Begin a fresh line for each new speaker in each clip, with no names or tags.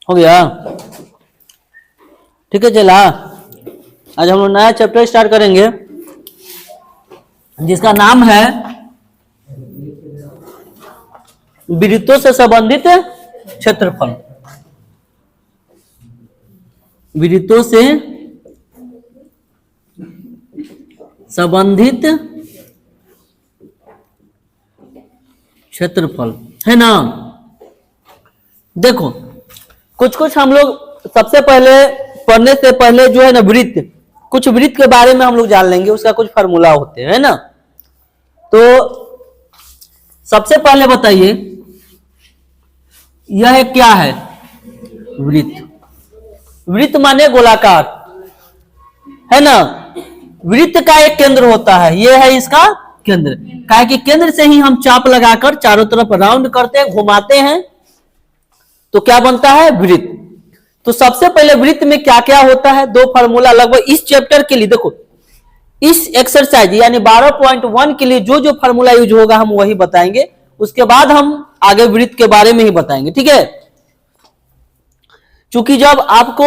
हो गया? ठीक है चला। आज हम लोग नया चैप्टर स्टार्ट करेंगे जिसका नाम है वृत्तों से संबंधित क्षेत्रफल। वृत्तों से संबंधित क्षेत्रफल है ना। देखो कुछ हम लोग सबसे पहले पढ़ने से पहले जो है ना वृत्त, कुछ वृत्त के बारे में हम लोग जान लेंगे, उसका कुछ फार्मूला होते हैं ना। तो सबसे पहले बताइए यह क्या है? वृत्त। वृत्त माने गोलाकार है ना। वृत्त का एक केंद्र होता है, यह है इसका केंद्र। काहे कि केंद्र से ही हम चाप लगाकर चारों तरफ राउंड करते हैं, घुमाते हैं, तो क्या बनता है? वृत्त। तो सबसे पहले वृत्त में क्या क्या होता है, दो फार्मूला लगभग इस चैप्टर के लिए। देखो इस एक्सरसाइज यानी 12.1 के लिए जो जो फार्मूला यूज होगा हम वही बताएंगे, उसके बाद हम आगे वृत्त के बारे में ही बताएंगे, ठीक है। क्योंकि जब आपको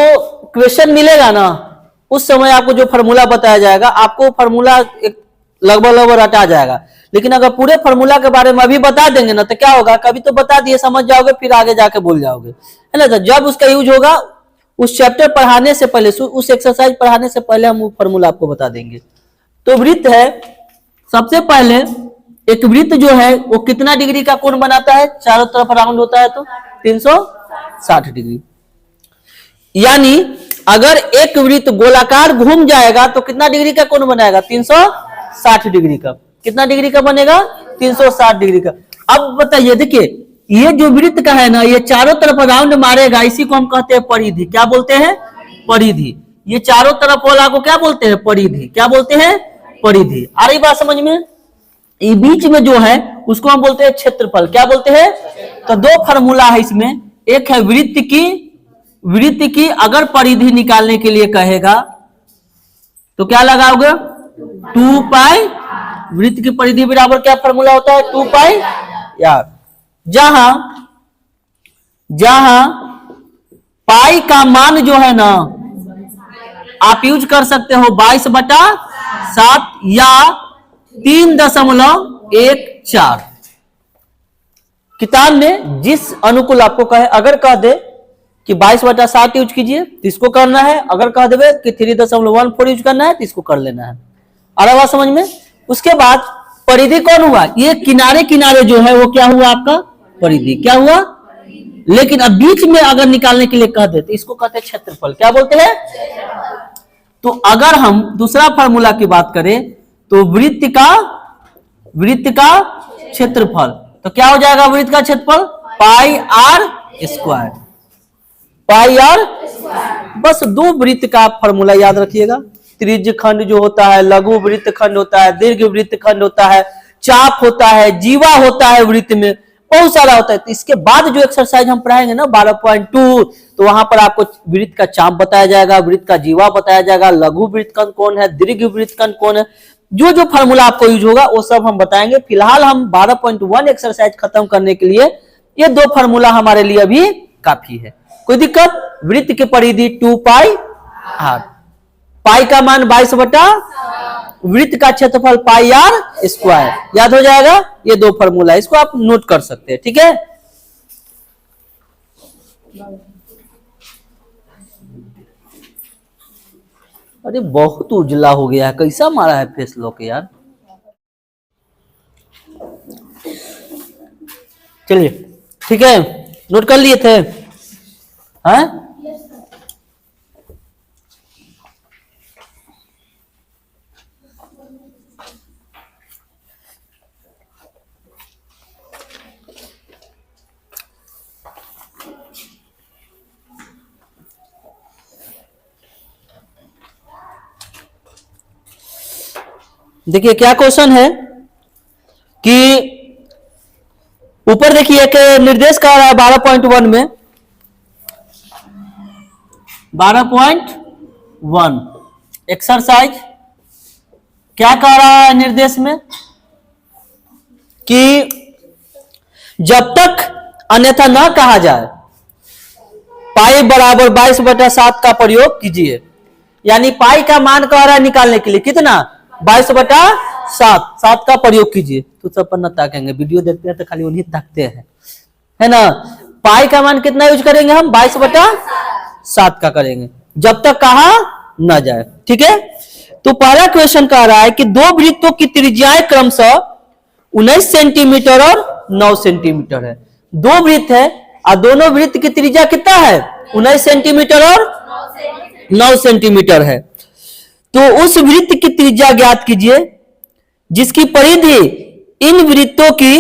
क्वेश्चन मिलेगा ना उस समय आपको जो फार्मूला बताया जाएगा आपको फार्मूला लगभग रटा जाएगा। लेकिन अगर पूरे फार्मूला के बारे में अभी बता देंगे ना तो क्या होगा, कभी तो बता दिए समझ जाओगे फिर आगे जाके भूल जाओगे, है ना। तो जब उसका यूज होगा उस चैप्टर पढ़ाने से पहले, उस एक्सरसाइज पढ़ाने से पहले हम वो फार्मूला आपको बता देंगे। तो वृत्त है, सबसे पहले एक वृत्त जो है वो कितना डिग्री का कोण बनाता है? चारों तरफ राउंड होता है तो 360 डिग्री। यानी अगर एक वृत्त गोलाकार घूम जाएगा तो कितना डिग्री का कोण बनाएगा? 360 डिग्री का। कितना डिग्री का बनेगा? 360 डिग्री का। अब बताइए, देखिए ये जो वृत्त का है ना, ये चारों तरफ राउंड मारेगा, इसी को हम कहते हैं परिधि। क्या बोलते हैं? परिधि। ये चारों तरफ वाला को क्या बोलते हैं? परिधि। क्या बोलते हैं? परिधि। आ रही बात समझ में? ये बीच में जो है उसको हम बोलते हैं क्षेत्रफल। क्या बोलते हैं? तो दो फार्मूला है इसमें, एक है वृत्त की अगर परिधि निकालने के लिए कहेगा तो क्या लगाओगे? 2 पाई। वृत्त की परिधि बराबर क्या फार्मूला होता है? 2 पाई यार। जहां पाई का मान जो है ना आप यूज कर सकते हो 22/7 या 3.14। किताब में जिस अनुकूल आपको कहे, अगर कह दे कि 22/7 यूज कीजिए तो इसको करना है, अगर कह देवे कि 3.14 यूज करना है तो इसको कर लेना है। आ रहा बात समझ में? उसके बाद परिधि कौन हुआ? ये किनारे किनारे जो है वो क्या हुआ? आपका परिधि। क्या हुआ? लेकिन अब बीच में अगर निकालने के लिए कह दे तो इसको कहते हैं क्षेत्रफल। क्या बोलते हैं? तो अगर हम दूसरा फार्मूला की बात करें तो वृत्त का क्षेत्रफल, तो क्या हो जाएगा? वृत्त का क्षेत्रफल pi r square. Pi r. बस दो वृत्त का फार्मूला याद रखिएगा। त्रिज्य खंड जो होता है, लघु वृत्त खंड होता है, दीर्घ वृत्त खंड होता है, चाप होता है, जीवा होता है, वृत्त में बहुत सारा होता है। तो इसके बाद जो एक्सरसाइज हम पढ़ाएंगे ना 12.2, तो वहां पर आपको वृत्त का चाप बताया जाएगा, वृत्त का जीवा बताया जाएगा, लघु वृत्त खंड कौन है, दीर्घ वृत्त खंड कौन है, जो जो फार्मूला आपको यूज होगा वो सब हम बताएंगे। फिलहाल हम 12.1 एक्सरसाइज खत्म करने के लिए ये दो फार्मूला हमारे लिए अभी काफी है। कोई दिक्कत? वृत्त की परिधि 2 पाई आर, पाई का मान 22/, वृत्त का क्षेत्रफल पाई आर स्क्वायर। याद हो जाएगा? ये दो फार्मूला, इसको आप नोट कर सकते हैं, ठीक है। अरे बहुत उजला हो गया है, कैसा मारा है फेस लॉक यार। चलिए ठीक है, नोट कर लिए थे? हाँ देखिए क्या क्वेश्चन है कि ऊपर देखिए एक निर्देश कर रहा है 12.1 में, 12.1 एक्सरसाइज क्या कह रहा है निर्देश में कि जब तक अन्यथा न कहा जाए पाई बराबर 22/7 का प्रयोग कीजिए। यानी पाई का मान कह रहा है निकालने के लिए कितना 22/7 7 का प्रयोग कीजिए। तो सब पर न ताकेंगे, वीडियो देखते हैं तो खाली उन्हीं ताकते हैं, है ना। पाई का मान कितना यूज करेंगे हम 22/7 का करेंगे जब तक कहा न जाए। ठीक है, तो पहला क्वेश्चन कह रहा है कि दो वृत्तों की त्रिज्याएं क्रमशः 19 सेंटीमीटर और 9 सेंटीमीटर है। दो वृत्त है और दोनों वृत्त की त्रिज्या कितना है 19 सेंटीमीटर और 9 सेंटीमीटर है। तो उस वृत्त की त्रिज्या ज्ञात कीजिए जिसकी परिधि इन वृत्तों की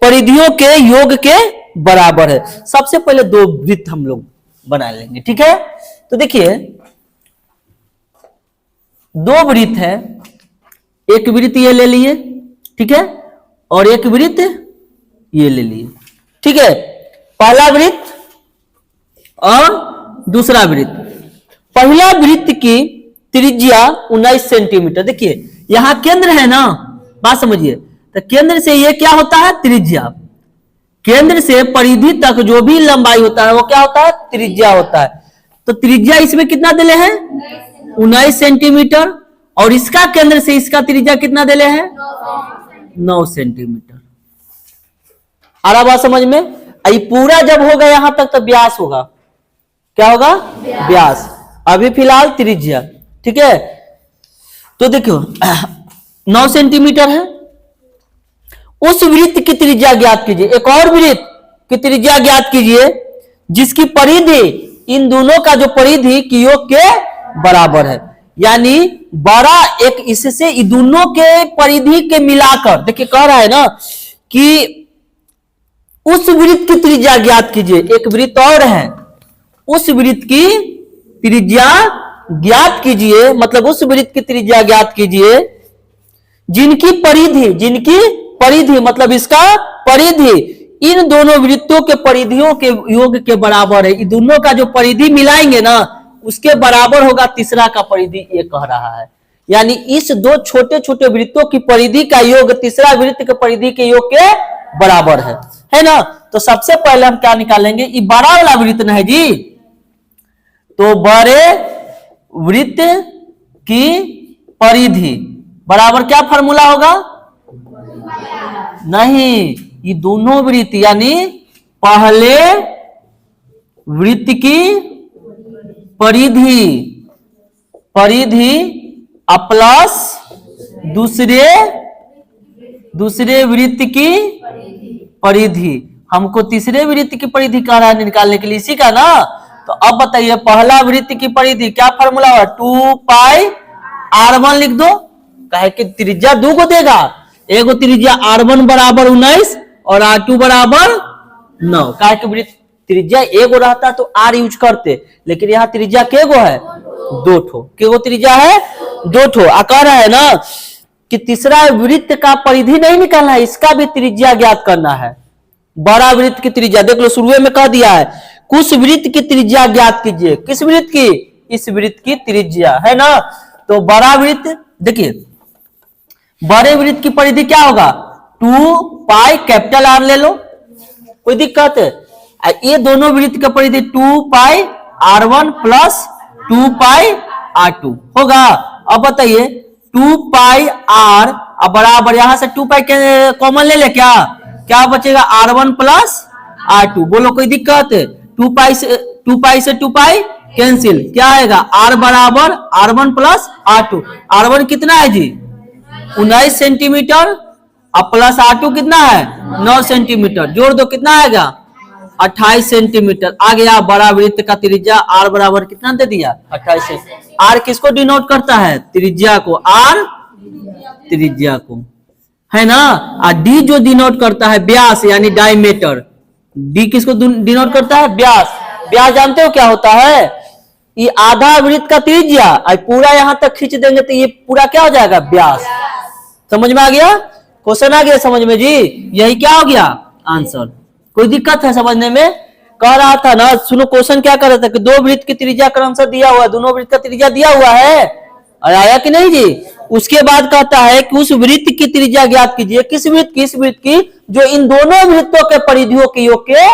परिधियों के योग के बराबर है। सबसे पहले दो वृत्त हम लोग बना लेंगे। ठीक है, तो देखिए दो वृत्त है, एक वृत्त ये ले लिए, ठीक है, और एक वृत्त ये ले लिए। ठीक है, पहला वृत्त और दूसरा वृत्त। पहला वृत्त की त्रिज्या 19 सेंटीमीटर। देखिए यहां केंद्र है ना, बात समझिए, तो केंद्र से ये क्या होता है त्रिज्या। केंद्र से परिधि तक जो भी लंबाई होता है वो क्या होता है त्रिज्या होता है। तो त्रिज्या इसमें कितना दिले हैं 19 सेंटीमीटर, और इसका केंद्र से इसका त्रिज्या कितना दिले हैं 9 सेंटीमीटर। आ रहा बात समझ में। ये पूरा जब होगा यहां तक तो व्यास होगा, क्या होगा व्यास। अभी फिलहाल त्रिज्या। ठीक है, तो देखो 9 सेंटीमीटर है। उस वृत्त की त्रिज्या ज्ञात कीजिए, एक और वृत्त की त्रिज्या ज्ञात कीजिए जिसकी परिधि इन दोनों का जो परिधि की योग के बराबर है। यानी बड़ा एक इससे इन दोनों के परिधि के मिलाकर, देखिए कह रहा है ना कि उस वृत्त की त्रिज्या ज्ञात कीजिए। एक वृत्त और है, उस वृत्त की त्रिज्या ज्ञात कीजिए, मतलब उस वृत्त की त्रिज्या ज्ञात कीजिए जिनकी परिधि मतलब इसका परिधि इन दोनों वृत्तों के परिधियों के योग के बराबर है। इन दोनों का जो परिधि मिलाएंगे ना उसके बराबर होगा तीसरा का परिधि, ये कह रहा है। यानी इस दो छोटे छोटे वृत्तों की परिधि का योग तीसरा वृत्त के परिधि के योग के बराबर है ना। तो सबसे पहले हम क्या निकालेंगे, ये बड़ा वाला वृत्त ना है जी, तो बड़े वृत्त की परिधि बराबर क्या फॉर्मूला होगा, नहीं, ये दोनों वृत्त यानी पहले वृत्त की परिधि प्लस दूसरे वृत्त की परिधि। हमको तीसरे वृत्त की परिधि कह रहा है निकालने के लिए, इसी का ना। तो अब बताइए पहला वृत्त की परिधि क्या फॉर्मूला होगा 2πr1 लिख दो, कहे कि त्रिज्या दो को देगा, एगो त्रिज्या r1 बराबर 19 और r2 बराबर 9। कहे कि वृत्त त्रिज्या एगो रहता तो r यूज करते, लेकिन यहाँ त्रिज्या केगो है 2 ठो, केगो त्रिज्या है 2 ठो। कह रहा है ना कि तीसरा वृत्त का परिधि नहीं निकालना है, इसका भी त्रिज्या ज्ञात करना है। बड़ा वृत्त की त्रिज्या देख लो, शुरू में कह दिया है कुछ वृत्त की त्रिज्या ज्ञात कीजिए। किस वृत्त की, इस वृत्त की त्रिज्या, है ना। तो बड़ा वृत्त, देखिए बड़े वृत्त की परिधि क्या होगा 2π कैपिटल R ले लो, कोई दिक्कत है। ये दोनों वृत्त का परिधि 2πr1 प्लस 2πr2 होगा। अब बताइए 2πr अब बराबर यहां से 2π के कॉमन ले ले, क्या बचेगा r1 प्लस r2। बोलो कोई दिक्कत है, 2π से 2π कैंसिल, क्या आएगा r बराबर r1 प्लस r2। r1 कितना है जी 19 सेंटीमीटर और प्लस r2 कितना है 9 सेंटीमीटर, जोड़ दो कितना आएगा 28 सेंटीमीटर। आ गया बड़ा वृत्त का त्रिज्या r बराबर कितना दे दिया 28 सेंटीमीटर। r किसको डिनोट करता है त्रिज्या को, r त्रिज्या को, है ना। और d जो डिनोट करता है व्यास यानी डायमीटर, d किसको डिनोट करता है व्यास। व्यास जानते हो क्या होता है, ये आधा वृत्त का त्रिज्या पूरा यहां तक खींच देंगे तो ये पूरा क्या हो जाएगा व्यास। समझ में आ गया, क्वेश्चन आ गया समझ में जी, यही क्या हो गया आंसर। कोई दिक्कत है समझने में, कह रहा था ना, सुनो क्वेश्चन क्या कर रहा था कि दो वृत्त की त्रिज्या क्रमशः दिया हुआ है, दोनों वृत्त का त्रिज्या दिया हुआ है, और आया कि नहीं जी। उसके बाद कहता है कि उस वृत्त की त्रिज्या ज्ञात कीजिए। किस वृत्त की, इस वृत्त की जो इन दोनों वृत्तों के परिधियों के योग के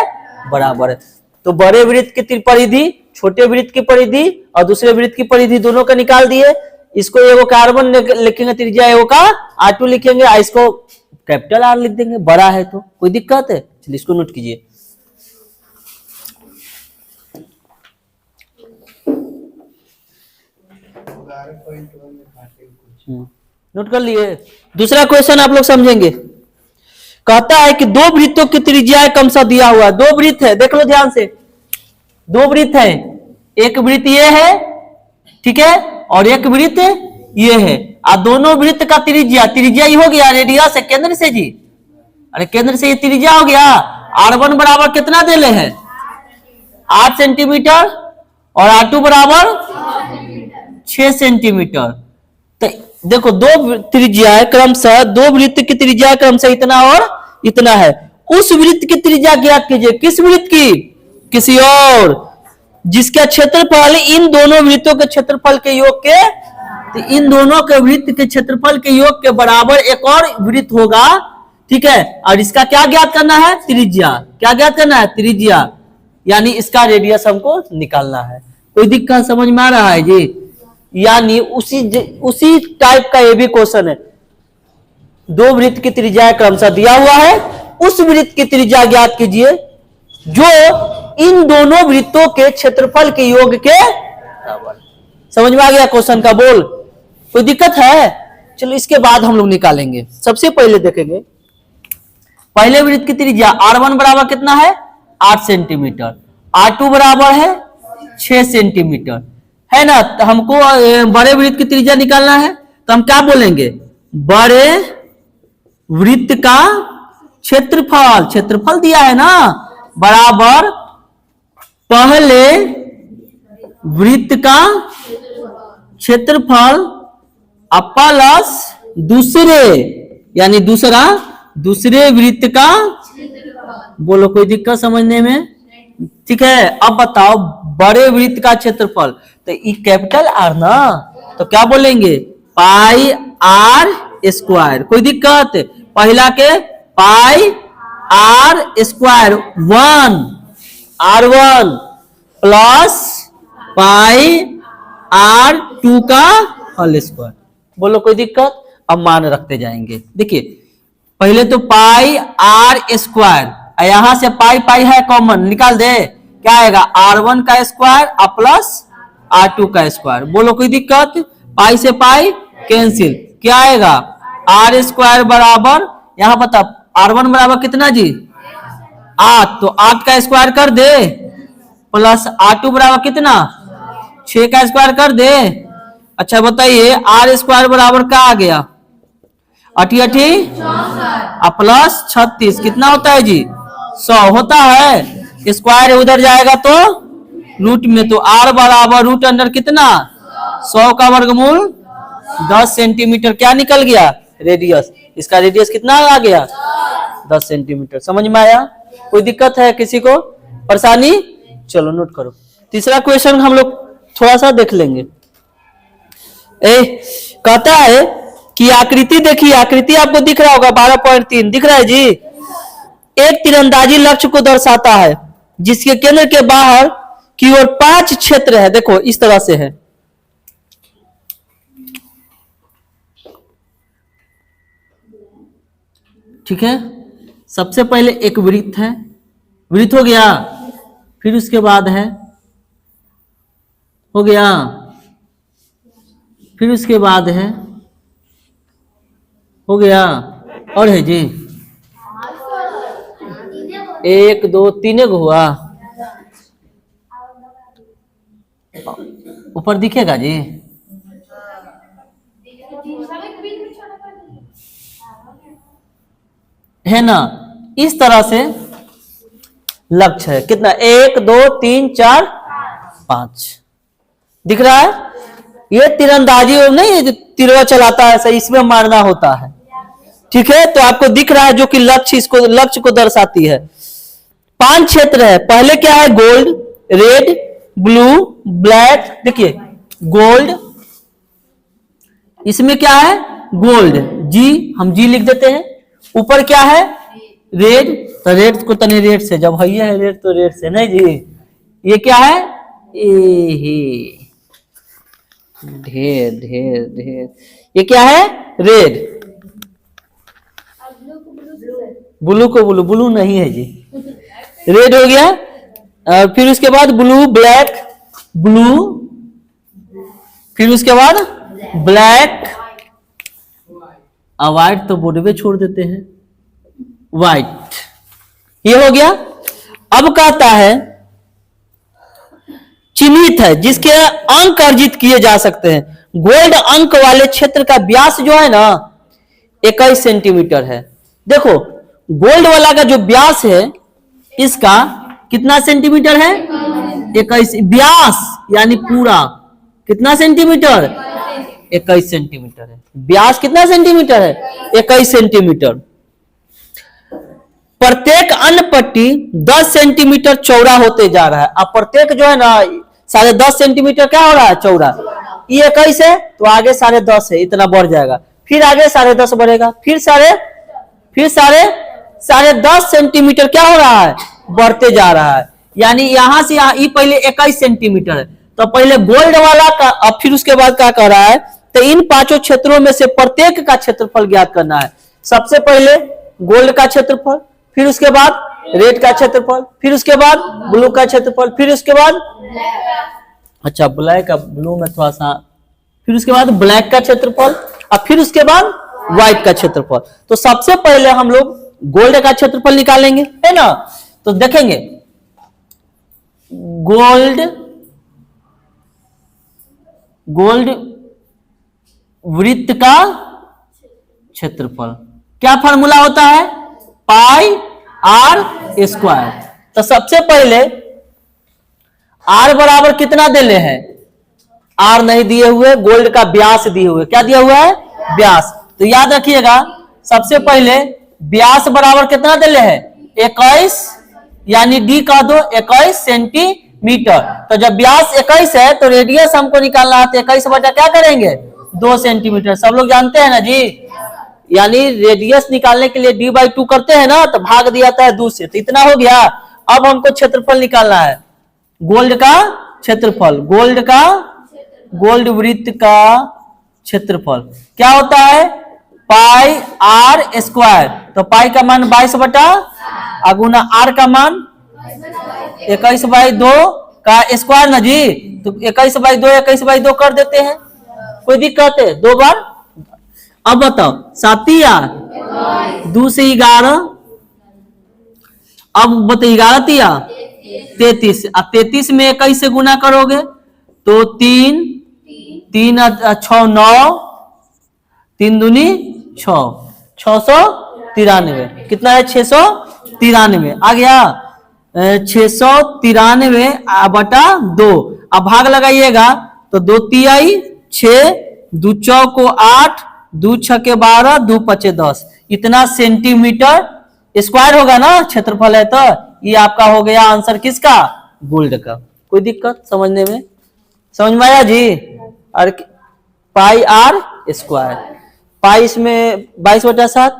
बराबर है। तो बड़े वृत्त की परिधि, छोटे वृत्त की परिधि और दूसरे वृत्त की परिधि दोनों का निकाल दिए। इसको एगो का R1 लिखेंगे त्रिज्या, एगो का R2 लिखेंगे, इसको कैपिटल R लिख देंगे, बड़ा है तो कोई दिक्कत है। चलिए इसको नोट कीजिए। नोट कर लिए। दूसरा क्वेश्चन आप लोग समझेंगे। कहता है कि दो वृत्तों की त्रिज्या क्रमशः दिया हुआ है। दो वृत्त है, देख लो ध्यान से, दो वृत्त है। एक वृत्त ये है, ठीक है, और एक वृत्त ये है। दोनों वृत्त का त्रिज्या, त्रिज्या ही हो गया रेडियस है केंद्र से जी, अरे केंद्र से ये त्रिज्या हो गया। R1 बराबर कितना देले है 8 सेंटीमीटर और R2 बराबर 6 सेंटीमीटर। तो देखो दो त्रिज्या है क्रमशः, दो वृत्त की त्रिज्या क्रमशः इतना और इतना है। उस वृत्त की त्रिज्या ज्ञात कीजिए। किस वृत्त की? किसी और जिसका क्षेत्रफल इन दोनों वृत्तों के क्षेत्रफल के योग के, तो इन दोनों के वृत्त के क्षेत्रफल के योग के बराबर एक और वृत्त होगा, ठीक है। और इसका क्या ज्ञात करना है? त्रिज्या। क्या ज्ञात करना है? त्रिज्या, यानी इसका रेडियस हमको निकालना है। कोई दिक्कत समझ में आ रहा है जी? यानी उसी टाइप का ये भी क्वेश्चन है। दो वृत्त की त्रिज्या क्रमशः दिया हुआ है, उस वृत्त की त्रिज्या ज्ञात कीजिए जो इन दोनों वृत्तों के क्षेत्रफल के योग के बराबर। समझ में आ गया क्वेश्चन का बोल? कोई दिक्कत है? चलो इसके बाद हम लोग निकालेंगे। सबसे पहले देखेंगे पहले वृत्त की त्रिज्या R1 बराबर कितना है 8 सेंटीमीटर, R2 बराबर है 6 सेंटीमीटर, है ना। तो हमको बड़े वृत्त की त्रिज्या निकालना है, तो हम क्या बोलेंगे? बड़े वृत्त का क्षेत्रफल, क्षेत्रफल दिया है ना, बराबर पहले वृत्त का क्षेत्रफल प्लस दूसरे, यानी दूसरे वृत्त का। बोलो कोई दिक्कत समझने में? ठीक है। अब बताओ बड़े वृत्त का क्षेत्रफल, तो ये कैपिटल R ना, तो क्या बोलेंगे? पाई R स्क्वायर। कोई दिक्कत? पहला के पाई R square 1 R1 plus pi R2 का होल स्क्वायर। बोलो कोई दिक्कत? अब मान रखते जाएंगे। देखिए पहले तो पाई R स्क्वायर, यहां से पाई पाई है कॉमन, निकाल दे, क्या आएगा? R1 का स्क्वायर प्लस R2 का स्क्वायर। बोलो कोई दिक्कत? पाई से पाई कैंसिल, क्या आएगा? R स्क्वायर बराबर, यहां बता R1 बराबर कितना जी 8, तो 8 का स्क्वायर कर दे, प्लस R2 बराबर कितना 6 का स्क्वायर कर दे। अच्छा बताइए R स्क्वायर बराबर क्या आ गया? 88 प्लस 36 कितना होता है जी 100 होता है। स्क्वायर उधर जाएगा तो रूट में, तो R बराबर रूट अंडर कितना 100 का वर्गमूल 10 सेंटीमीटर। क्या निकल गया? रेडियस। इसका रेडियस कितना आ गया? 10 सेंटीमीटर। समझ में आया? कोई दिक्कत है किसी को? परेशानी? चलो नोट करो। तीसरा क्वेश्चन हम लोग थोड़ा सा देख लेंगे। कहता है कि आकृति देखिए, आकृति आपको दिख रहा होगा 12.3 दिख रहा है जी। एक तीरंदाजी लक्ष्य को दर्शाता है जिसके केंद्र के बाहर की ओर 5 क्षेत्र है। देखो इस तरह से है, ठीक है। सबसे पहले एक वृत्त है, वृत्त हो गया, फिर उसके बाद है, हो गया, फिर उसके बाद है, हो गया, और है जी 1 2 3 गो हुआ। ऊपर दिखेगा जी? है ना। इस तरह से लक्ष्य है। कितना? 1 2 3 4 5 दिख रहा है। ये तीरंदाजी नहीं, तिरवा चलाता है सही, इसमें मारना होता है, ठीक है। तो आपको दिख रहा है जो कि लक्ष्य को दर्शाती है। 5 क्षेत्र है। पहले क्या है? Gold, red, blue, black. देखिए गोल्ड, इसमें क्या है? गोल्ड, जी हम जी लिख देते हैं। ऊपर क्या है? रेड, तो रेड को तनी रेड से, जब है रेड तो रेड से नहीं जी, ये क्या है? ए ढेर ढेर ढेर। ये क्या है? रेड। ब्लू को ब्लू, ब्लू नहीं है जी, रेड हो गया। फिर उसके बाद ब्लू, ब्लैक, ब्लू, फिर उसके बाद ब्लैक, व्हाइट तो बोर्ड पे छोड़ देते हैं, व्हाइट। ये हो गया। अब कहता है चिन्हित है जिसके अंक अर्जित किए जा सकते हैं। गोल्ड अंक वाले क्षेत्र का व्यास जो है ना 21 सेंटीमीटर है। देखो गोल्ड वाला का जो व्यास है इसका कितना सेंटीमीटर है? 21। व्यास यानी पूरा कितना सेंटीमीटर? 21 सेंटीमीटर है। व्यास कितना सेंटीमीटर है? 21 सेंटीमीटर। प्रत्येक अन्य पट्टी 10 सेंटीमीटर चौड़ा होते जा रहा है। अब प्रत्येक जो है ना 10.5 सेंटीमीटर क्या हो रहा है? चौड़ा। ये 21 है तो आगे 10.5 है, इतना बढ़ जाएगा। फिर आगे 10.5 बढ़ेगा, फिर 10.5 सेंटीमीटर क्या हो रहा है? बढ़ते जा रहा है। यानी यहां से यहां पहले 21 सेंटीमीटर है, तो पहले गोल्ड वाला का, अब फिर उसके बाद क्या कर रहा है? तो इन पांचों क्षेत्रों में से प्रत्येक का क्षेत्रफल ज्ञात करना है। सबसे पहले गोल्ड का क्षेत्रफल, फिर उसके बाद रेड का क्षेत्रफल, फिर उसके बाद ब्लू का क्षेत्रफल, फिर उसके बाद अच्छा ब्लैक का, ब्लू में थोड़ा सा, फिर उसके बाद ब्लैक का क्षेत्रफल, और फिर उसके बाद व्हाइट का क्षेत्रफल। तो सबसे पहले हम लोग गोल्ड का क्षेत्रफल निकालेंगे, है ना। तो देखेंगे गोल्ड वृत्त का क्षेत्रफल क्या फॉर्मूला होता है? पाई आर स्क्वायर। तो सबसे पहले आर बराबर कितना देले हैं? आर नहीं दिए हुए, गोल्ड का व्यास दिए हुए। क्या दिया हुआ है? व्यास। तो याद रखिएगा सबसे पहले व्यास बराबर कितना देले हैं? 21, यानी डी का दो 21 सेंटीमीटर। तो जब व्यास 21 है तो रेडियस हमको निकालना है, 21 बटा क्या करेंगे? 2 सेंटीमीटर। सब लोग जानते हैं ना जी। यानी रेडियस निकालने के लिए d/2 करते हैं ना, तो भाग दिया जाता है 2 से। तो इतना हो गया। अब हमको क्षेत्रफल निकालना है, गोल्ड का क्षेत्रफल, गोल्ड वृत्त का क्षेत्रफल क्या होता है? पाई आर स्क्वायर। तो पाई का मान 22 बटा गुना आर का मान 21/2 का स्क्वायर ना जी। तो 21/2 कर देते हैं, कोई दिक्कत है? 2 बार। अब बताओ 7 या 2 से 11, अब बताओ 11 या 33। अब 33 में 21 से गुना करोगे तो 3 3 6 9, 3 दूनी 6, 693। कितना है? 693 आ गया। 693 बटा 2। अब भाग लगाइएगा तो 2 तिहाई 6, 2 चौको 8, 2 छके 12, 2 पचे 10। इतना सेंटीमीटर स्क्वायर होगा ना क्षेत्रफल है। तो ये आपका हो गया आंसर किसका? गोल्ड का। कोई दिक्कत समझने में? समझ में आया जी? और पाई आर स्क्वायर, पाई इसमें 22/7,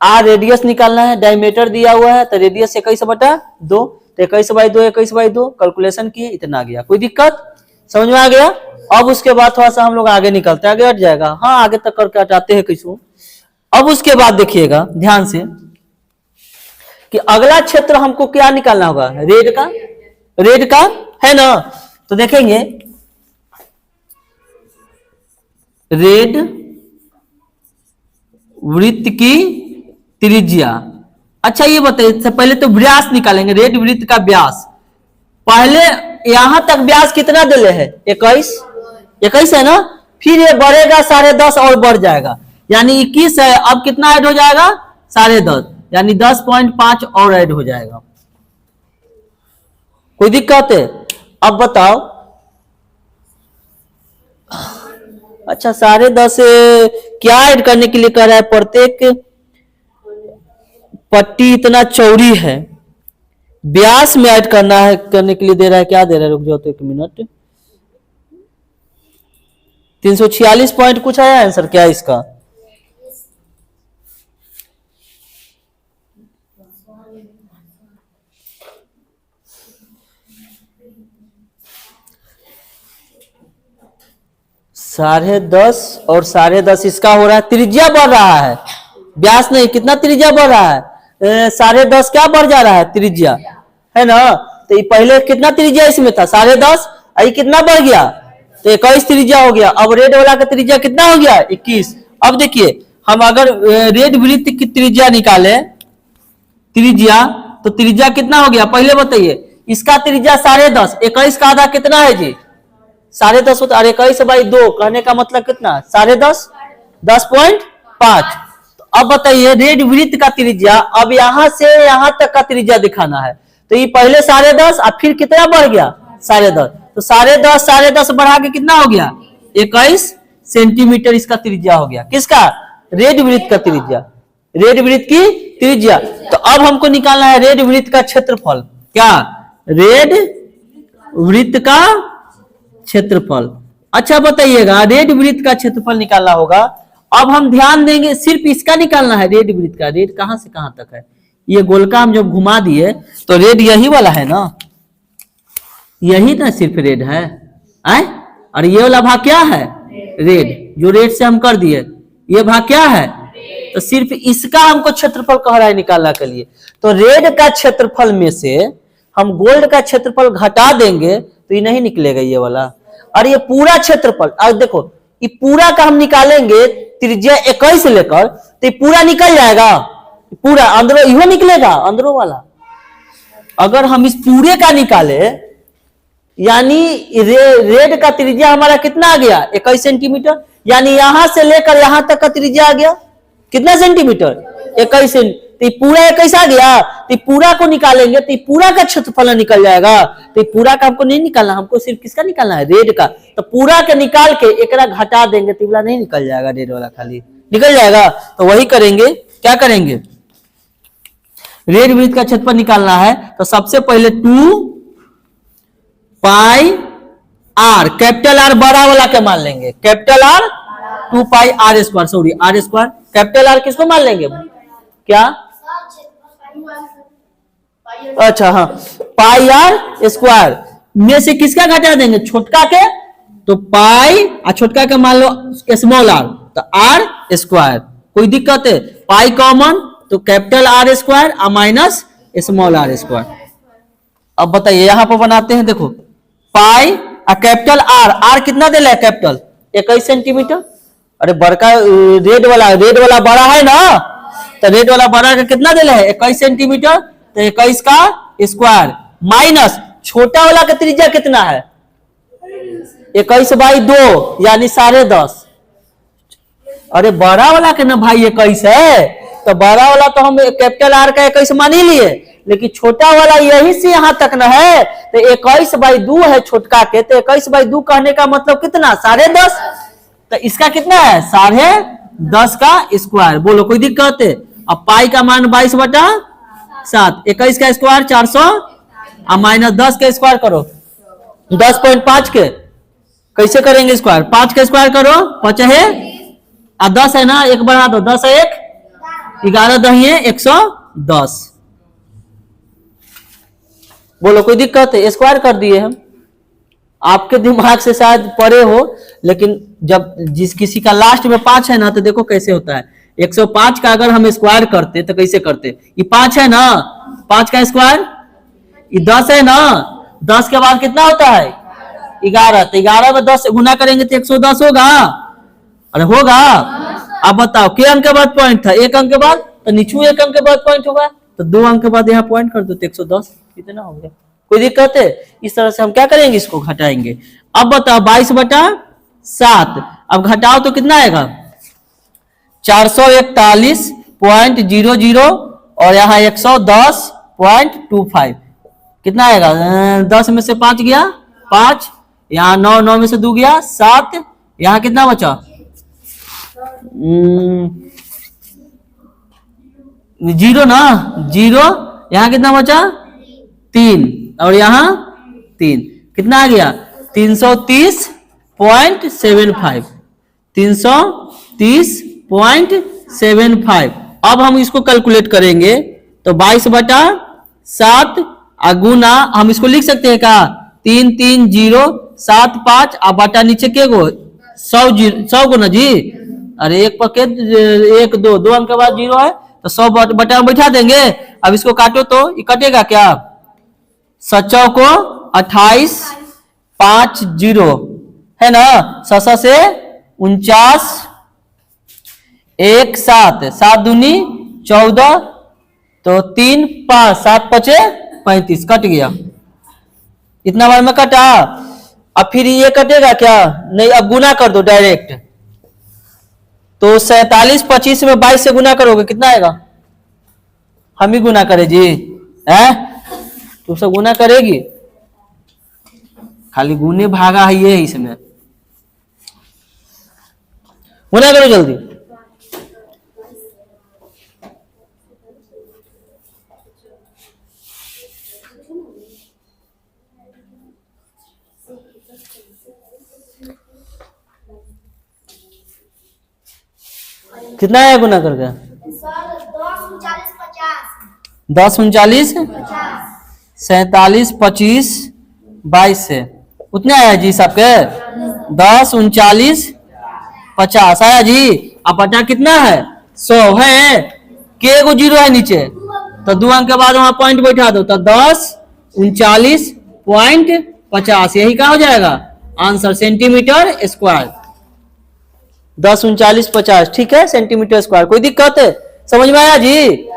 आर रेडियस निकालना है, डायमीटर दिया हुआ है तो रेडियस 21/2। तो 21/2 कैलकुलेशन किए, इतना आ गया। कोई दिक्कत समझ में आ गया? अब उसके बाद थोड़ा सा हम लोग आगे निकलते हैं, आगे हट जाएगा। हाँ आगे तक करके हटाते हैं किसको। अब उसके बाद देखिएगा ध्यान से कि अगला क्षेत्र हमको क्या निकालना होगा? रेड का है ना। तो देखेंगे रेड वृत्त की त्रिज्या। अच्छा ये बताइए, पहले तो व्यास निकालेंगे, रेड वृत्त का व्यास। पहले यहां तक व्यास कितना दिले है? 21 है ना। फिर ये बढ़ेगा 10.5 और बढ़ जाएगा, यानी 21 है। अब कितना ऐड हो जाएगा? 10.5, यानी 10.5 और ऐड हो जाएगा। कोई दिक्कत है? अब बताओ। अच्छा 10.5 क्या ऐड करने के लिए कह रहा है? प्रत्येक पट्टी इतना चौड़ी है, व्यास में ऐड करना है, करने के लिए दे रहा है। क्या दे रहा है? रुक जाओ तो 1 मिनट। 346 पॉइंट कुछ आया आंसर क्या इसका? 10.5 और 10.5 इसका हो रहा है, त्रिज्या बढ़ रहा है, व्यास नहीं, कितना त्रिज्या बढ़ रहा है, 10.5 क्या बढ़ जा रहा है, त्रिज्या, है ना। तो ये पहले कितना त्रिज्या इसमें था, 10.5, ये कितना बढ़ गया, तो 21 त्रिज्या हो गया। अब रेड वाला का त्रिज्या कितना हो गया, 21। अब देखिए हम अगर रेड वृत्त की त्रिज्या निकाले, त्रिज्या, तो त्रिज्या कितना हो गया पहले बताइए। इसका त्रिज्या 10.5, 21 का आधा कितना है जी, 10.5 होता है, 21/2 कहने का मतलब कितना, 10.5, 10.5। तो अब बताइए रेड वृत्त का त्रिज्या, अब यहां से यहां तक का त्रिज्या दिखाना है, तो ये पहले 10.5 और फिर कितना बढ़ गया, 10.5, तो 10.5 बढ़ा के कितना हो गया, 21 सेंटीमीटर इसका त्रिज्या हो गया। किसका, रेड वृत्त का त्रिज्या, रेड वृत्त की त्रिज्या। तो अब हमको निकालना है रेड वृत्त का क्षेत्रफल, क्या, रेड वृत्त का क्षेत्रफल। अच्छा बताइएगा, रेड वृत्त का क्षेत्रफल निकालना होगा। अब हम ध्यान देंगे, सिर्फ इसका निकालना है, रेड वृत्त का, रेड कहां से कहां तक है, ये गोलका हम जब घुमा दिए तो रेड यही वाला है ना, यही ना सिर्फ रेड है, आए? और ये वाला भाग क्या है, रेड, जो रेड से हम कर दिए, ये भाग क्या है, तो सिर्फ इसका हमको क्षेत्रफल कह रहा है निकालने के लिए। तो रेड का क्षेत्रफल में से हम गोल्ड का क्षेत्रफल घटा देंगे तो ये नहीं निकलेगा ये वाला, और ये पूरा क्षेत्रफल, अब देखो ये पूरा का हम निकालेंगे त्रिज्या 21 से लेकर, तो ये पूरा निकल जाएगा, पूरा अंदरों इहो निकलेगा, अंदरों वाला। अगर हम इस पूरे का निकाले, यानी रेड का त्रिज्या हमारा कितना आ गया, 21 सेंटीमीटर, यानी यहां से लेकर यहां तक का त्रिज्या आ गया कितना सेंटीमीटर, 21 सेंटीमीटर। तो पूरा 21 आ गया, तो पूरा को निकालेंगे तो पूरा का क्षेत्रफल निकल जाएगा। तो पूरा का हमको नहीं निकालना, हमको सिर्फ किसका निकालना है, रेड का। तो पूरा के निकाल के एकरा घटा देंगे तो वाला नहीं निकल जाएगा, रेड वाला खाली निकल जाएगा। तो वही करेंगे, क्या करेंगे, रेड वृत्त का क्षेत्रफल निकालना है। तो सबसे पहले 2 पाई आर, कैपिटल आर बड़ा वाला के मान लेंगे, capital r 2 pi r square, sorry r square, capital r किसको मान लेंगे, क्या, अच्छा हाँ, पाई आर स्क्वायर में से किसका घटा देंगे, छोटका के, तो पाई और छोटका के मान लो स्मॉल आर, तो आर स्क्वायर, कोई दिक्कत है, पाई कॉमन, तो कैपिटल आर स्क्वायर और माइनस स्मॉल आर स्क्वायर। अब बताइए यहां पर बनाते हैं, देखो पाई और कैपिटल आर, आर कितना दे रहा है कैपिटल, 21 सेंटीमीटर। अरे बड़का रेड वाला बड़ा है ना, तो रेड वाला बड़ा का कितना दे रहा है, 21 सेंटीमीटर, तो 21 का स्क्वायर माइनस छोटा वाला का त्रिज्या कितना है, 21/2 यानी 10.5। अरे बड़ा वाला के ना भाई 21 है, तो बड़ा वाला तो हम कैपिटल आर का 21 मान ही लिए, लेकिन छोटा वाला यही से यहां तक ना है, तो 21/2 है छोटका के, तो 21/2 कहने का मतलब कितना, 10.5। तो इसका कितना है, 10.5 का स्क्वायर। बोलो कोई दिक्कत है। अब पाई का मान 22/7, 21 का स्क्वायर 400 और माइनस 10 का स्क्वायर करो, 10.5 के कैसे करेंगे स्क्वायर, 5 का स्क्वायर करो 5 है, और 10 है ना, एक बढ़ा दो, 10 है 1, 11 10 है 110। बोलो कोई दिक्कत है, स्क्वायर कर दिए हम। आपके दिमाग से शायद परे हो, लेकिन जब किसी का लास्ट में 5 है ना, तो देखो कैसे होता है। 105 का अगर हम स्क्वायर करते तो कैसे करते, ये 5 है ना, 5 का स्क्वायर, ये 10 है ना, 10 के बाद कितना होता है 11, तो 11 में 10 गुना करेंगे तो 110 होगा, अरे होगा। अब बताओ क्या अंक के बाद पॉइंट था, 1 अंक के बाद, तो नीचू 1 अंक के बाद पॉइंट होगा, तो 2 अंक के बाद यहाँ पॉइंट कर दो तो 110, कितना हो गया, कोई दिक्कत है। इस तरह से हम क्या करेंगे, इसको घटाएंगे। अब बताओ 22/7, अब घटाओ तो कितना आएगा, 441.00 और यहाँ 110.25, कितना आएगा, 10 में से 5 गया 5, यहाँ 9 में से 2 गया 7, यहाँ कितना बचा, 0 ना, 0, यहाँ कितना बचा 3, और यहाँ 3, कितना आ गया 330.75, 330.75। अब हम इसको कैलकुलेट करेंगे तो 22/7 गुना, हम इसको लिख सकते हैं क्या, 33075 और बटा नीचे के गो 100 गुना जी, अरे एक पके 1 2 2 अंक के बाद 0 है तो 100 बटा में बैठा देंगे। अब इसको काटो तो ये कटेगा क्या, 7 को 28 5 0 है ना, 7 से 49 1 7 7 दूनी 14 तो 3 5 7 5 35 कट गया, इतना बार में कटा। अब फिर ये कटेगा क्या, नहीं अब गुना कर दो डायरेक्ट, तो 47 25 में 22 से गुना करोगे कितना आएगा, हम ही गुना करें जी, है तुम सब गुना करेगी, खाली गुने भागा है ये इसमें, गुना करो जल्दी। कितना है गुना करके, 10 39 47 25 22 से उतने आया जी सबके, 10 39 50 आया जी। अब बटा कितना है 100 है, के को 0 है नीचे तो 2 अंक के बाद वहां पॉइंट बैठा दो तो 10 39.50 यही क्या हो जाएगा आंसर, सेंटीमीटर स्क्वायर। 10 39 50 ठीक है, सेंटीमीटर स्क्वायर। कोई दिक्कत है, समझ में आया जी।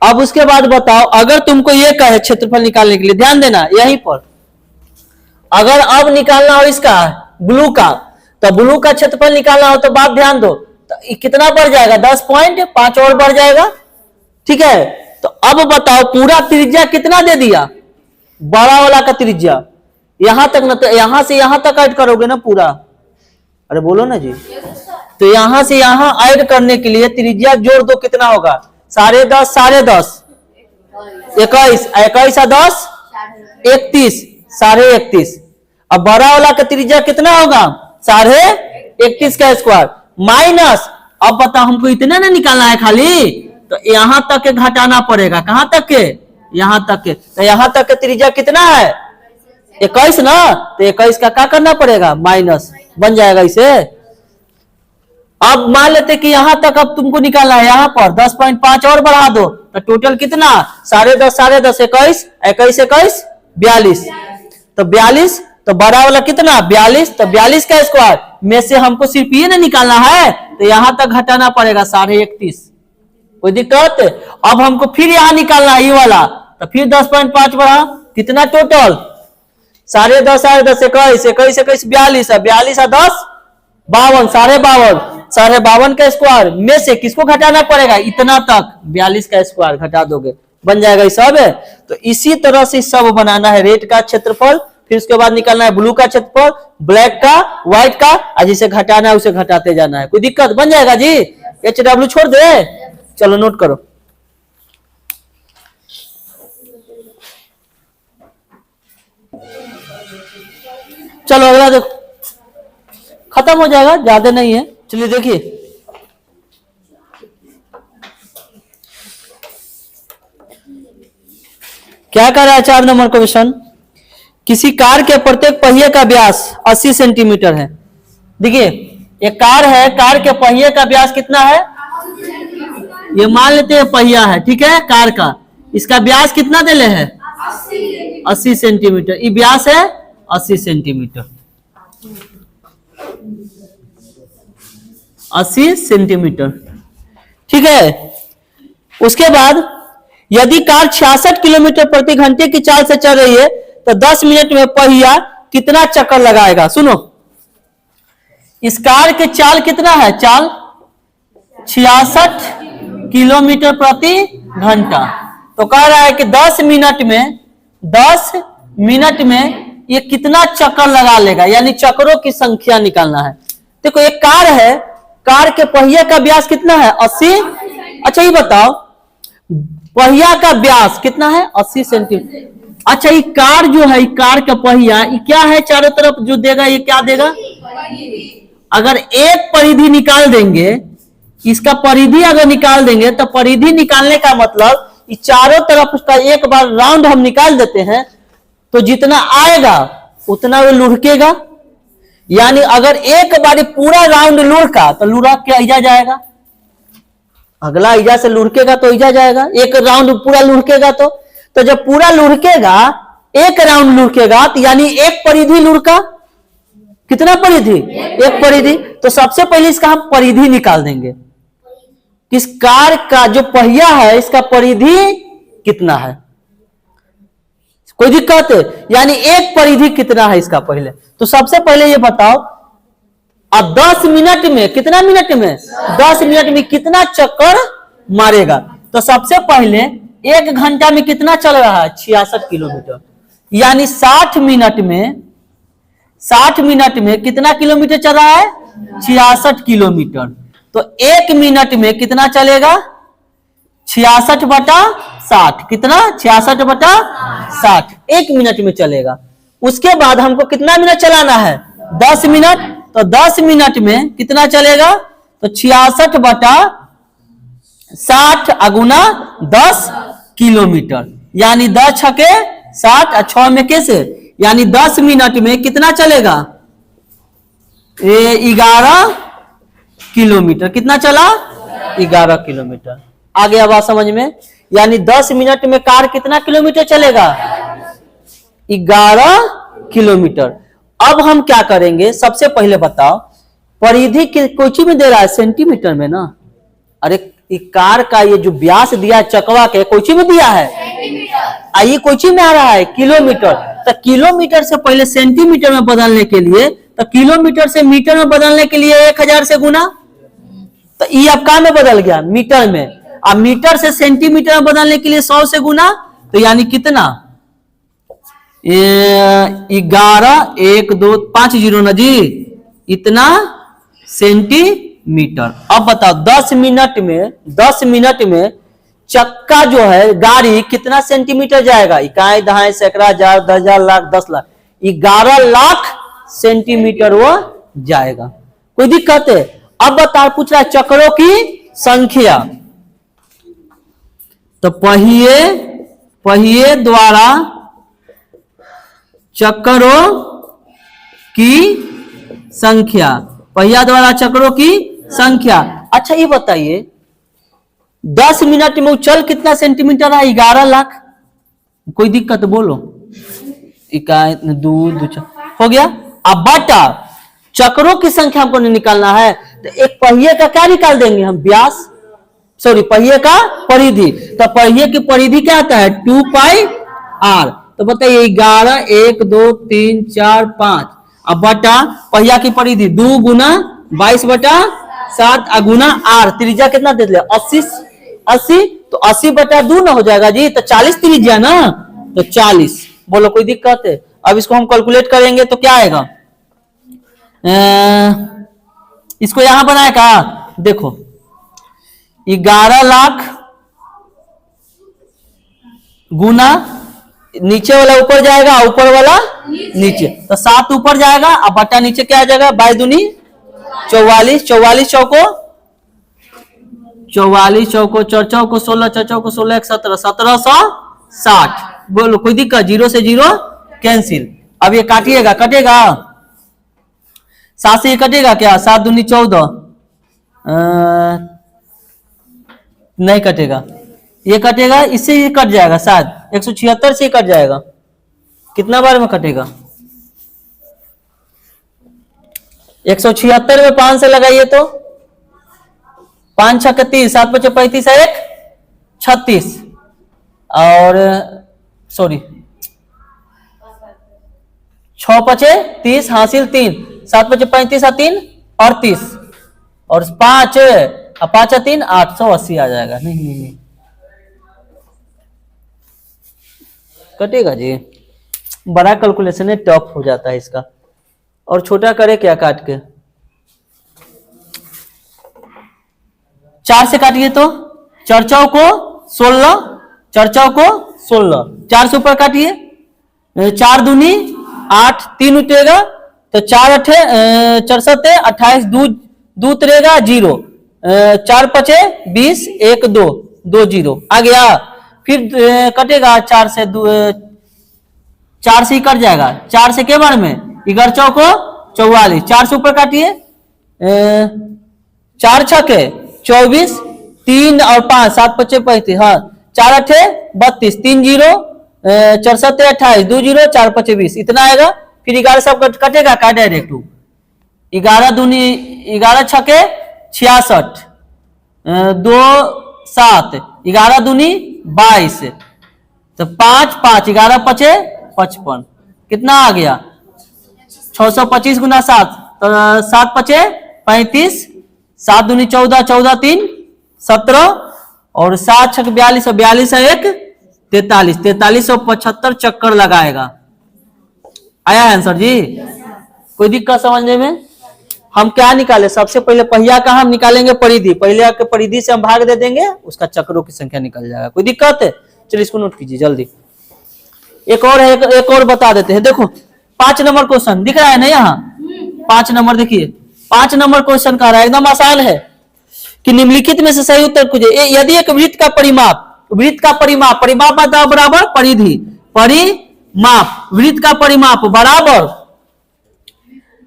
अब उसके बाद बताओ, अगर तुमको ये कहे क्षेत्रफल निकालने के लिए, ध्यान देना यहीं पर, अगर अब निकालना हो इसका ब्लू का, तो ब्लू का क्षेत्रफल निकालना हो तो बात ध्यान दो, तो कितना बढ़ जाएगा 10.5 और बढ़ जाएगा, ठीक है। तो अब बताओ पूरा त्रिज्या कितना दे दिया, बड़ा वाला का त्रिज्या यहां तक ना, तो यहां से यहां तक ऐड करोगे ना पूरा, अरे बोलो ना जी, तो यहां से यहां ऐड करने के लिए त्रिज्या जोड़ दो, कितना होगा 10.5 10.5 21 21 10 31 31.5। अब बड़ा वाला का त्रिज्या कितना होगा 31.5 का स्क्वायर माइनस, अब बता हमको इतना ना निकालना है खाली, तो यहां तक के घटाना पड़ेगा, कहां तक के, यहां तक के, तो यहां तक के त्रिज्या कितना है 21 ना, तो 21 का क्या करना पड़ेगा माइनस, बन जाएगा इसे। अब मान लेते कि यहां तक अब तुमको निकालना है, यहां पर 10.5 और बढ़ा दो तो टोटल कितना 10.5 21 21 21 42, तो 42, तो बड़ा वाला कितना 42, तो 42 का स्क्वायर में से हमको सिर्फ ये ना निकालना है, तो यहां तक घटाना पड़ेगा 31.5। कोई दिक्कत, अब हमको फिर यहां निकालना है ये वाला, तो फिर 10.5 बढ़ा, कितना टोटल 10.5 21 21 21 42 42 10 52 52 का स्क्वायर में से किसको घटाना पड़ेगा इतना तक, 42 का स्क्वायर घटा दोगे बन जाएगा ये सब है। तो इसी तरह से सब बनाना है, रेड का क्षेत्रफल, फिर उसके बाद निकालना है ब्लू का क्षेत्रफल, ब्लैक का, व्हाइट का, और जिसे घटाना है उसे घटाते जाना है। कोई दिक्कत, बन जाएगा जी। HW छोड़ दे, चलो नोट करो। चलो अगला देखो, खत्म हो जाएगा, ज्यादा नहीं है। चलिए देखिए, क्या कह रहा है 4 नंबर क्वेश्चन, किसी कार के प्रत्येक पहिए का व्यास 80 सेंटीमीटर है। देखिए एक कार है, कार के पहिए का व्यास कितना है, ये मान लेते हैं पहिया है, ठीक है कार का, इसका व्यास कितना दे ले है 80 सेंटीमीटर, ये व्यास है 80 सेंटीमीटर, 80 सेंटीमीटर, ठीक है। उसके बाद यदि कार 66 किलोमीटर प्रति घंटे की चाल से चल रही है तो 10 मिनट में पहिया कितना चक्कर लगाएगा। सुनो, इस कार के चाल कितना है, चाल 66 किलोमीटर प्रति घंटा, तो कह रहा है कि 10 मिनट में ये कितना चक्कर लगा लेगा, यानी चक्करों की संख्या निकालना है। देखो एक कार है, कार के पहिया का व्यास कितना है 80। अच्छा ये बताओ पहिया का व्यास कितना है 80 सेंटीमीटर। अच्छा ये कार जो है, कार का पहिया ये क्या है, चारों तरफ जो देगा ये क्या देगा, अगर एक परिधि निकाल देंगे, इसका परिधि अगर निकाल देंगे तो परिधि निकालने का मतलब ये चारों तरफ उसका एक बार राउंड हम निकाल देते हैं, तो जितना आएगा उतना वो लुढ़केगा, यानी अगर एक बारी पूरा राउंड लुढ़का तो लुढ़क के इजा जाएगा, अगला इजा से लुढ़केगा तो इजा जाएगा, एक राउंड पूरा लुढ़केगा तो जब पूरा लुढ़केगा, एक राउंड लुढ़केगा तो यानी एक परिधि लुढ़का, कितना परिधि, एक परिधि। तो सबसे पहले इसका हम परिधि निकाल देंगे, इस कार का जो पहिया है इसका परिधि कितना है, कोई दिक्कत है, यानी एक परिधि कितना है इसका। पहले तो सबसे पहले ये बताओ, अब 10 मिनट में, कितना मिनट में, 10 मिनट में कितना चक्कर मारेगा। तो सबसे पहले 1 घंटा में कितना चल रहा है, 66 किलोमीटर, यानी 60 मिनट में कितना किलोमीटर चल रहा है, 66 किलोमीटर। तो 1 मिनट में कितना चलेगा, 66/60, कितना, 66/60, 1 मिनट में चलेगा। उसके बाद हमको कितना मिनट चलाना है, 10 मिनट। तो 10 मिनट में कितना चलेगा, तो 66/60 अगुना 10 किलोमीटर, यानी 10 छके 60 और 6 में कैसे, यानी 10 मिनट में कितना चलेगा, 11 किलोमीटर। कितना चला, 11 किलोमीटर। आ गया बात समझ में, यानी 10 मिनट में कार कितना किलोमीटर चलेगा, 11 किलोमीटर। अब हम क्या करेंगे, सबसे पहले बताओ परिधि कोई चीज में दे रहा है, सेंटीमीटर में ना। अरे कार का ये जो व्यास दिया है चकवा के, कोई चीज में दिया है, ये कोई चीज में आ रहा है, किलोमीटर। तो किलोमीटर से पहले सेंटीमीटर में बदलने के लिए, तो किलोमीटर से मीटर में बदलने के लिए 1000 से गुना, तो ये अब कहाँ में बदल गया, मीटर में। अब मीटर से सेंटीमीटर में बदलने के लिए 100 से गुना, तो यानी कितना, 11, 1, 2, 5 जीरो ना जी, इतना सेंटीमीटर। अब बताओ 10 मिनट में चक्का जो है गाड़ी कितना सेंटीमीटर जाएगा, इकाई, दहाई, सैकड़ा, हजार, 10,000, लाख, 10 लाख, 11 लाख सेंटीमीटर वो जाएगा। कोई दिक्कत है। अब बता, पूछ रहा है चक्रों की संख्या। तो पहिए द्वारा चक्रों की संख्या, पहिया द्वारा चक्रों की संख्या। अच्छा ये बताइए 10 मिनट में उछल कितना सेंटीमीटर है, 11 लाख। कोई दिक्कत बोलो, इकाई, दो हो गया। अब बटा चक्रों की संख्या हमको निकालना है, तो एक पहिए का क्या निकाल देंगे हम, व्यास, सॉरी पहिए का परिधि। तो पहिए की परिधि क्या आता है, 2πr। तो बताइए 11, 1, 2, 3, 4, 5। अब बटा पहिया की परिधि 2 गुना 22/7 अगुना r, त्रिज्या कितना दे दिया, 80। तो 80/2 ना हो जाएगा जी, तो 40 त्रिज्या ना, तो 40। बोलो कोई दिक्कत है। अब इसको हम कैलकुलेट करेंगे तो क्या आएगा, इसको यहां बनाए का, देखो 11 लाख गुना, नीचे वाला ऊपर जाएगा, ऊपर वाला नीचे, तो 7 ऊपर जाएगा, अब बटा नीचे क्या आ जाएगा, 22 दूनी 44, 44 चौको 16, 16, 1, 17, 1760। बोलो कोई दिक्कत, 0 से 0 कैंसिल। अब ये काटिएगा, कटेगा 7 से कटेगा क्या, 7 दूनी 14, नहीं कटेगा, ये कटेगा, इससे ये कट जाएगा, शायद 176 से कट जाएगा। कितना बार में कटेगा, 176 में 5 से लगाइए तो 5 6 30, 7 5 35, 1 36, और सॉरी 6 5 30 हासिल 3, 7 5 35 3 38, और 5 5 3 880 आ जाएगा। नहीं कटेगा जी, बड़ा कैलकुलेशन है, टफ हो जाता है इसका। और छोटा करे क्या, काट के 4 से काटिए तो 4 को 16, 4 से ऊपर काटिए, 4 दूनी 8, 3 उठेगा तो 4 8 4 7 28, 2 उतरेगा 0, 4 5 20, 1 2 2 0 आ गया। फिर कटेगा 4 से 2, 4 से ही कट जाएगा, 4 से के बार में 11 चौको 44, 4 से ऊपर काटिए, 4 छके 24, 3 और 5, 7 पच्चे 35, हाँ 4 अठे 32, 3 जीरो 4 सत्ते 28, 2 जीरो 4 पच्चे 20, इतना आएगा। फिर 11 सब कटेगा का डायरेक्ट, 11 दूनी 11 छके 66, 2 7, 11 दूनी 22, तो 5 5, 11 पचे 55, कितना आ गया 625 गुना 7, तो 7 पचे 35, 7 दूनी 14, 14 3 17, और 7 छक 42, 42 1 43, 4375 चक्कर लगाएगा। आया आंसर जी? कोई दिक्कत समझने में? हम क्या निकाले, सबसे पहले पहिया का हम निकालेंगे परिधि, पहले के परिधि से हम भाग दे देंगे, उसका चक्रों की संख्या निकल जाएगा। कोई दिक्कत है? चलिए इसको नोट कीजिए जल्दी। एक और है, एक और बता देते हैं। देखो 5 नंबर क्वेश्चन दिख रहा है ना यहाँ, 5 नंबर देखिए, 5 नंबर क्वेश्चन कह रहा है, एकदम आसान है कि निम्नलिखित में से सही उत्तर खोजिए। यदि एक वृत्त का परिमाप, वृत्त का परिमाप, परिमाप मतलब बराबर परिधि, परिमाप, वृत्त का परिमाप बराबर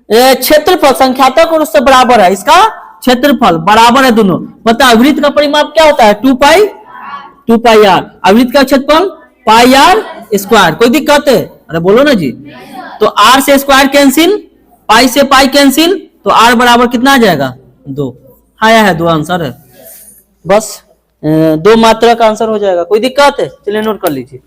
क्षेत्रफल संख्यात्मक और उससे बराबर है, इसका क्षेत्रफल बराबर है दोनों। बताओ वृत्त का परिमाप क्या होता है? 2 पाई आर, और वृत्त का क्षेत्रफल पाई आर स्क्वायर। कोई दिक्कत है? अरे बोलो ना जी। तो आर से स्क्वायर कैंसिल, पाई से पाई कैंसिल, तो आर बराबर कितना आ जाएगा? 2। आया है 2 आंसर है, बस 2 मात्रा का आंसर हो जाएगा। कोई दिक्कत है? चलिए नोट कर लीजिए।